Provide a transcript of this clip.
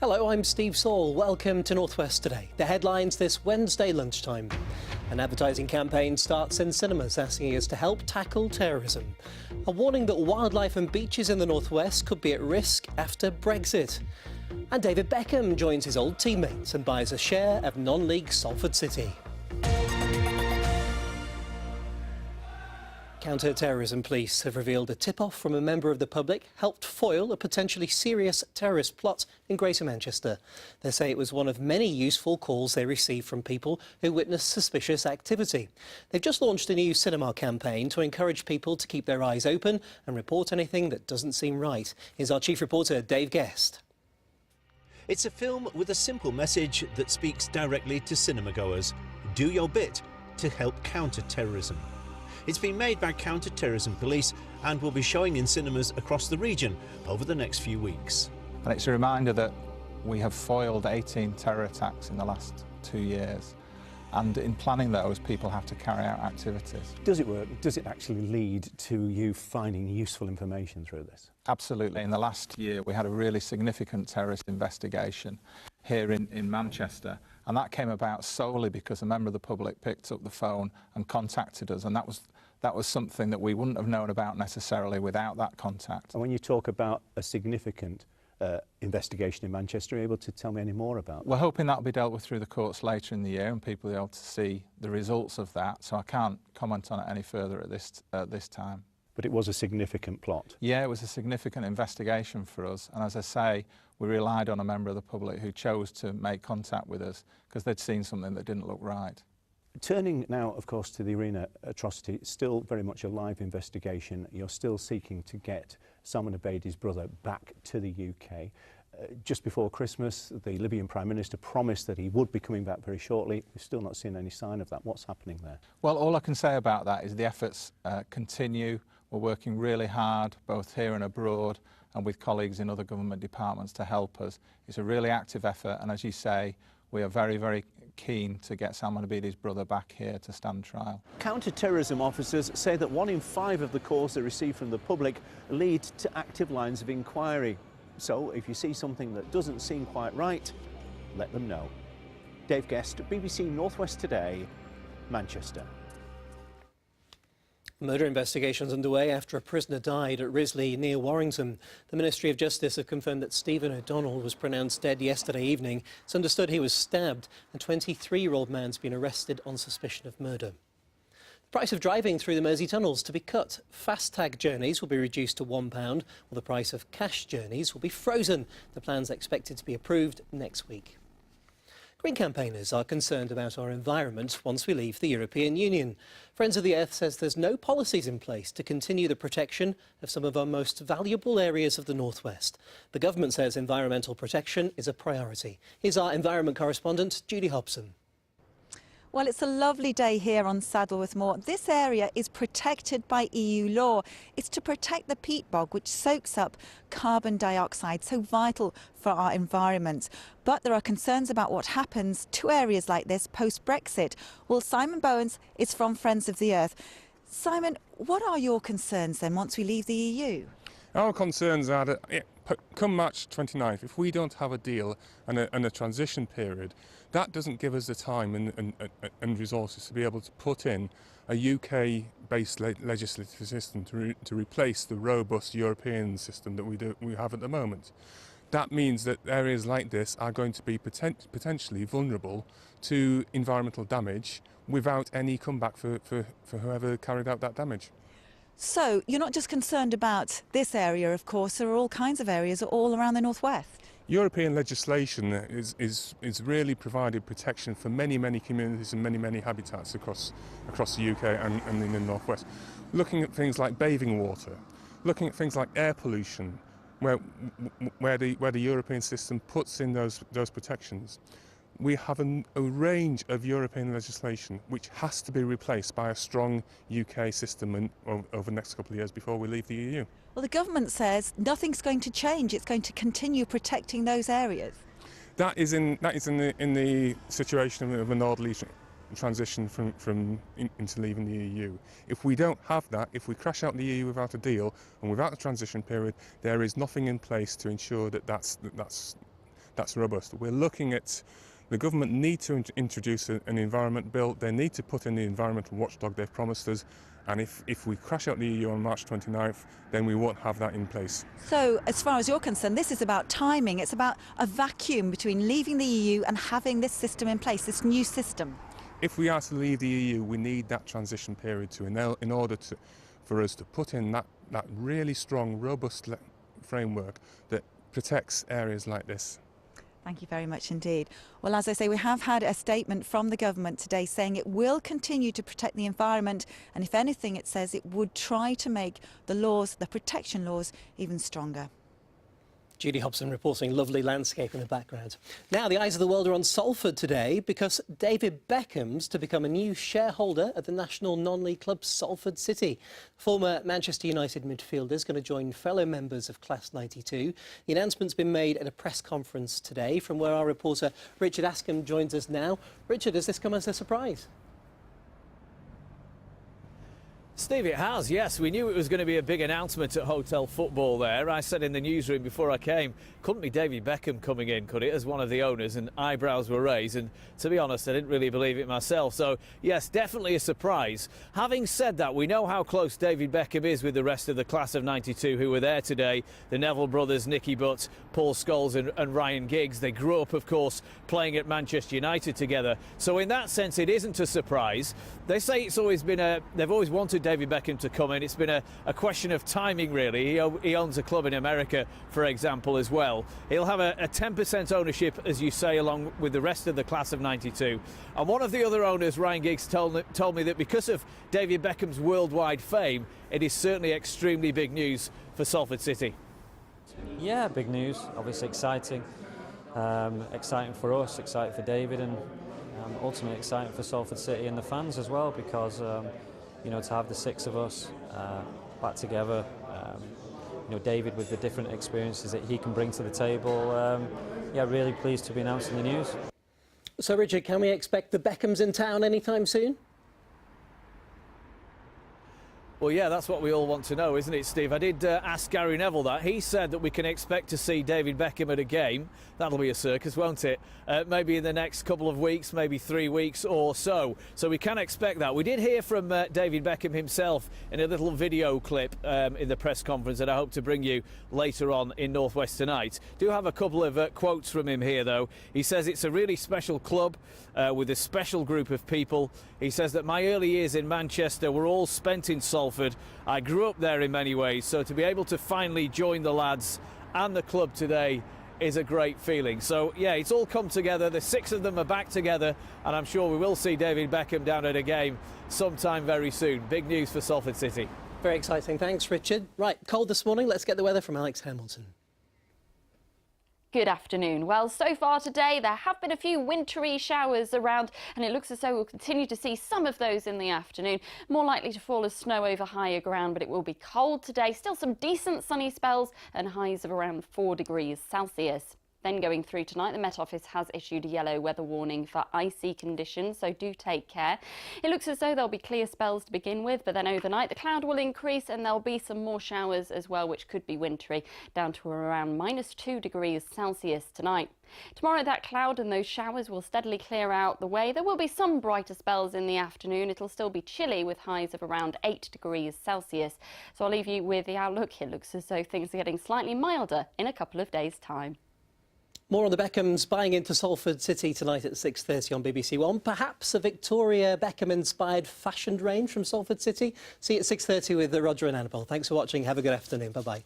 Hello, I'm Steve Saul. Welcome to Northwest Today. The headlines this Wednesday lunchtime. An advertising campaign starts in cinemas asking us to help tackle terrorism. A warning that wildlife and beaches in the Northwest could be at risk after Brexit. And David Beckham joins his old teammates and buys a share of non-league Salford City. Counterterrorism police have revealed a tip-off from a member of the public helped foil a potentially serious terrorist plot in Greater Manchester. They say it was one of many useful calls they received from people who witnessed suspicious activity. They've just launched a new cinema campaign to encourage people to keep their eyes open and report anything that doesn't seem right. Here's our chief reporter, Dave Guest. It's a film with a simple message that speaks directly to cinema-goers. Do your bit to help counter terrorism. It's been made by Counterterrorism Police and will be showing in cinemas across the region over the next few weeks. And it's a reminder that we have foiled 18 terror attacks in the last 2 years. And in planning those, people have to carry out activities. Does it work? Does it actually lead to you finding useful information through this? Absolutely. In the last year, we had a really significant terrorist investigation here in Manchester, and that came about solely because a member of the public picked up the phone and contacted us, and that was something that we wouldn't have known about necessarily without that contact. And when you talk about a significant investigation in Manchester, are you able to tell me any more about that? We're hoping that will be dealt with through the courts later in the year and people will be able to see the results of that, so I can't comment on it any further at this time. But it was a significant plot. Yeah, it was a significant investigation for us, and as I say, we relied on a member of the public who chose to make contact with us because they'd seen something that didn't look right. Turning now, of course, to the arena atrocity, it's still very much a live investigation. You're still seeking to get Salman Abedi's brother back to the UK. Just before Christmas, the Libyan Prime Minister promised that he would be coming back very shortly. We've still not seen any sign of that. What's happening there? Well, all I can say about that is the efforts continue. We're working really hard, both here and abroad, and with colleagues in other government departments to help us. It's a really active effort, and as you say, we are very, very keen to get Salman Abedi's brother back here to stand trial. Counter-terrorism officers say that 1 in 5 of the calls they receive from the public lead to active lines of inquiry. So if you see something that doesn't seem quite right, let them know. Dave Guest, BBC Northwest Today, Manchester. Murder investigations underway after a prisoner died at Risley near Warrington. The Ministry of Justice have confirmed that Stephen O'Donnell was pronounced dead yesterday evening. It's understood he was stabbed. A 23-year-old man's been arrested on suspicion of murder. The price of driving through the Mersey tunnels to be cut. Fast-tag journeys will be reduced to £1, while the price of cash journeys will be frozen. The plan's expected to be approved next week. Green campaigners are concerned about our environment once we leave the European Union. Friends of the Earth says there's no policies in place to continue the protection of some of our most valuable areas of the Northwest. The government says environmental protection is a priority. Here's our environment correspondent, Judy Hobson. Well, it's a lovely day here on Saddleworth Moor. This area is protected by EU law. It's to protect the peat bog, which soaks up carbon dioxide, so vital for our environment. But there are concerns about what happens to areas like this post-Brexit. Well, Simon Bowens is from Friends of the Earth. Simon, what are your concerns then once we leave the EU? Our concerns are that come March 29th, if we don't have a deal and a transition period, that doesn't give us the time and resources to be able to put in a UK-based legislative system to replace the robust European system that we have at the moment. That means that areas like this are going to be potentially vulnerable to environmental damage without any comeback for whoever carried out that damage. So you're not just concerned about this area, of course, there are all kinds of areas all around the Northwest. European legislation is really provided protection for many communities and many habitats across the UK and in the Northwest. Looking at things like bathing water, looking at things like air pollution, where the European system puts in those protections. We have a range of European legislation which has to be replaced by a strong UK system over the next couple of years before we leave the EU. Well, the government says nothing's going to change. It's going to continue protecting those areas. That is in the situation of an orderly transition into leaving the EU. If we don't have that, if we crash out the EU without a deal and without a transition period, there is nothing in place to ensure that that's robust. We're looking at the government need to introduce an environment bill. They need to put in the environmental watchdog they've promised us. And if we crash out the EU on March 29th, then we won't have that in place. So, as far as you're concerned, this is about timing. It's about a vacuum between leaving the EU and having this system in place, this new system. If we are to leave the EU, we need that transition period in order for us to put in that really strong, robust framework that protects areas like this. Thank you very much indeed. Well, as I say, we have had a statement from the government today saying it will continue to protect the environment, and if anything, it says it would try to make the laws, the protection laws, even stronger. Judy Hobson reporting. Lovely landscape in the background. Now, the eyes of the world are on Salford today because David Beckham's to become a new shareholder at the national non-league club Salford City. Former Manchester United midfielder is going to join fellow members of Class 92. The announcement's been made at a press conference today, from where our reporter Richard Askham joins us now. Richard, has this come as a surprise? Steve, it has, yes. We knew it was going to be a big announcement at Hotel Football there. I said in the newsroom before I came, couldn't be David Beckham coming in, could it, as one of the owners, and eyebrows were raised. And to be honest, I didn't really believe it myself. So, yes, definitely a surprise. Having said that, we know how close David Beckham is with the rest of the class of 92 who were there today. The Neville brothers, Nicky Butt, Paul Scholes and Ryan Giggs. They grew up, of course, playing at Manchester United together. So in that sense, it isn't a surprise. They say it's always been they've always wanted David Beckham to come in. It's been a question of timing, really. He owns a club in America, for example, as well. He'll have a 10% ownership, as you say, along with the rest of the class of 92. And one of the other owners, Ryan Giggs, told me that because of David Beckham's worldwide fame, it is certainly extremely big news for Salford City. Yeah, big news. Obviously exciting. Exciting for us, exciting for David, and ultimately exciting for Salford City and the fans as well, because you know, to have the six of us back together, you know, David with the different experiences that he can bring to the table, yeah, really pleased to be announcing the news. So, Richard, can we expect the Beckhams in town anytime soon? Well, yeah, that's what we all want to know, isn't it, Steve? I did ask Gary Neville that. He said that we can expect to see David Beckham at a game. That'll be a circus, won't it? Maybe in the next couple of weeks, maybe 3 weeks or so. So we can expect that. We did hear from David Beckham himself in a little video clip in the press conference that I hope to bring you later on in North West Tonight. Do have a couple of quotes from him here, though. He says it's a really special club with a special group of people. He says that my early years in Manchester were all spent in Salford. I grew up there in many ways, so to be able to finally join the lads and the club today is a great feeling. So, yeah, it's all come together. The six of them are back together, and I'm sure we will see David Beckham down at a game sometime very soon. Big news for Salford City. Very exciting. Thanks, Richard. Right, cold this morning. Let's get the weather from Alex Hamilton. Good afternoon. Well, so far today there have been a few wintry showers around, and it looks as though we'll continue to see some of those in the afternoon. More likely to fall as snow over higher ground, but it will be cold today. Still some decent sunny spells and highs of around 4 degrees Celsius. Then going through tonight, the Met Office has issued a yellow weather warning for icy conditions, so do take care. It looks as though there'll be clear spells to begin with, but then overnight the cloud will increase and there'll be some more showers as well, which could be wintry, down to around -2 degrees Celsius tonight. Tomorrow that cloud and those showers will steadily clear out the way. There will be some brighter spells in the afternoon. It'll still be chilly with highs of around 8 degrees Celsius. So I'll leave you with the outlook. It looks as though things are getting slightly milder in a couple of days' time. More on the Beckhams buying into Salford City tonight at 6:30 on BBC One. Perhaps a Victoria Beckham-inspired fashioned range from Salford City. See you at 6:30 with Roger and Annabelle. Thanks for watching. Have a good afternoon. Bye-bye.